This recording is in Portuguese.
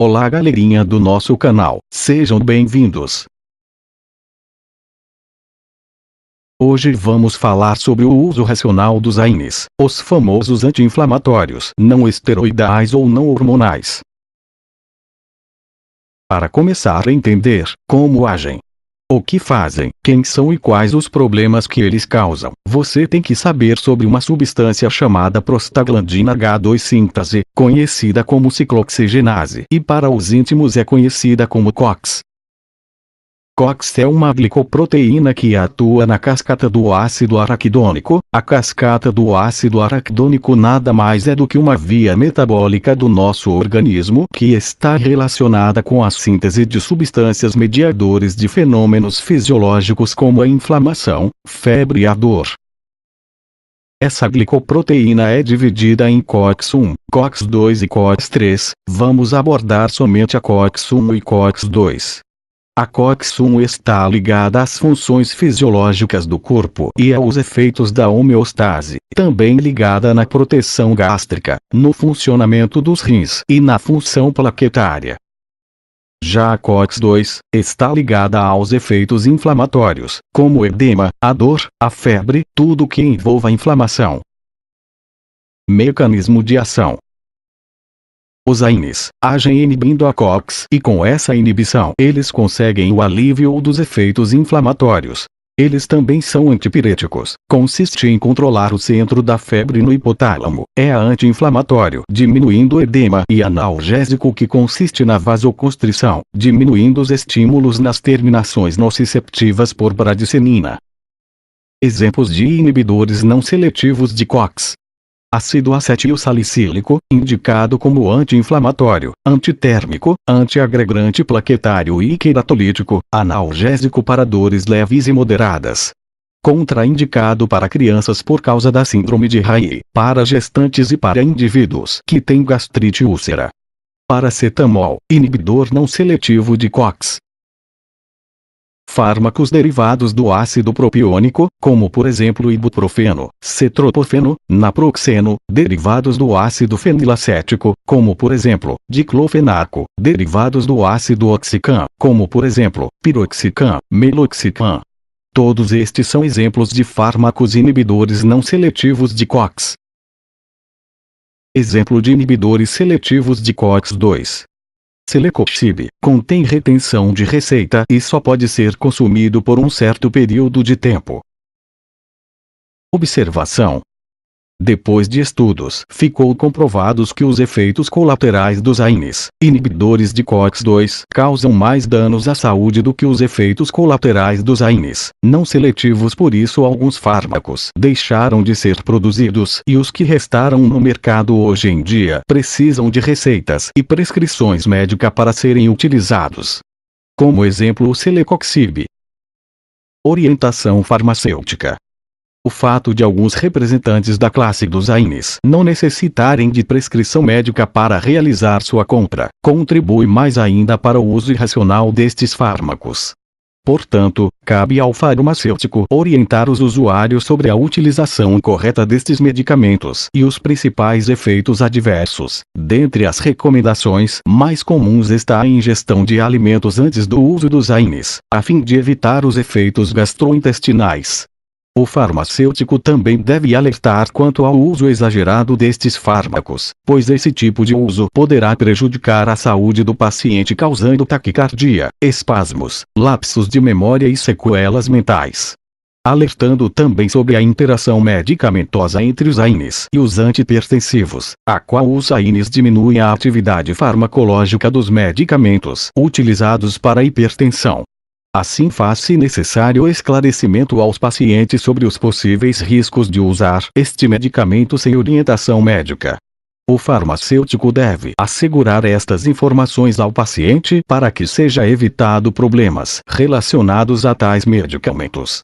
Olá galerinha do nosso canal, sejam bem-vindos. Hoje vamos falar sobre o uso racional dos AINES, os famosos anti-inflamatórios não esteroidais ou não hormonais. Para começar a entender como agem, o que fazem, quem são e quais os problemas que eles causam, você tem que saber sobre uma substância chamada prostaglandina H2 síntase, conhecida como ciclooxigenase, e para os íntimos é conhecida como COX. COX é uma glicoproteína que atua na cascata do ácido araquidônico. A cascata do ácido araquidônico nada mais é do que uma via metabólica do nosso organismo que está relacionada com a síntese de substâncias mediadores de fenômenos fisiológicos como a inflamação, febre e a dor. Essa glicoproteína é dividida em COX-1, COX-2 e COX-3. Vamos abordar somente a COX-1 e COX-2. A COX-1 está ligada às funções fisiológicas do corpo e aos efeitos da homeostase, também ligada na proteção gástrica, no funcionamento dos rins e na função plaquetária. Já a COX-2 está ligada aos efeitos inflamatórios, como o edema, a dor, a febre, tudo que envolva a inflamação. Mecanismo de ação. Os AINES agem inibindo a COX e com essa inibição eles conseguem o alívio dos efeitos inflamatórios. Eles também são antipiréticos, consiste em controlar o centro da febre no hipotálamo, é anti-inflamatório, diminuindo o edema, e analgésico que consiste na vasoconstrição, diminuindo os estímulos nas terminações nociceptivas por bradicenina. Exemplos de inibidores não seletivos de COX. Ácido acetilsalicílico, indicado como anti-inflamatório, antitérmico, antiagregante plaquetário e queratolítico, analgésico para dores leves e moderadas. Contraindicado para crianças por causa da síndrome de Raynaud, para gestantes e para indivíduos que têm gastrite úlcera. Paracetamol, inibidor não seletivo de COX. Fármacos derivados do ácido propiônico, como por exemplo ibuprofeno, cetropofeno, naproxeno, derivados do ácido fenilacético, como por exemplo, diclofenaco, derivados do ácido oxicam, como por exemplo, piroxicam, meloxicam. Todos estes são exemplos de fármacos inibidores não seletivos de COX. Exemplo de inibidores seletivos de COX-2. Celecoxib, contém retenção de receita e só pode ser consumido por um certo período de tempo. Observação. Depois de estudos, ficou comprovados que os efeitos colaterais dos AINES, inibidores de COX-2, causam mais danos à saúde do que os efeitos colaterais dos AINES, não seletivos. Por isso alguns fármacos deixaram de ser produzidos e os que restaram no mercado hoje em dia precisam de receitas e prescrições médicas para serem utilizados. Como exemplo o Celecoxib. Orientação farmacêutica. O fato de alguns representantes da classe dos AINES não necessitarem de prescrição médica para realizar sua compra, contribui mais ainda para o uso irracional destes fármacos. Portanto, cabe ao farmacêutico orientar os usuários sobre a utilização correta destes medicamentos e os principais efeitos adversos. Dentre as recomendações mais comuns está a ingestão de alimentos antes do uso dos AINES, a fim de evitar os efeitos gastrointestinais. O farmacêutico também deve alertar quanto ao uso exagerado destes fármacos, pois esse tipo de uso poderá prejudicar a saúde do paciente causando taquicardia, espasmos, lapsos de memória e sequelas mentais. Alertando também sobre a interação medicamentosa entre os AINES e os antihipertensivos, a qual os AINES diminuem a atividade farmacológica dos medicamentos utilizados para a hipertensão. Assim faz-se necessário esclarecimento aos pacientes sobre os possíveis riscos de usar este medicamento sem orientação médica. O farmacêutico deve assegurar estas informações ao paciente para que seja evitado problemas relacionados a tais medicamentos.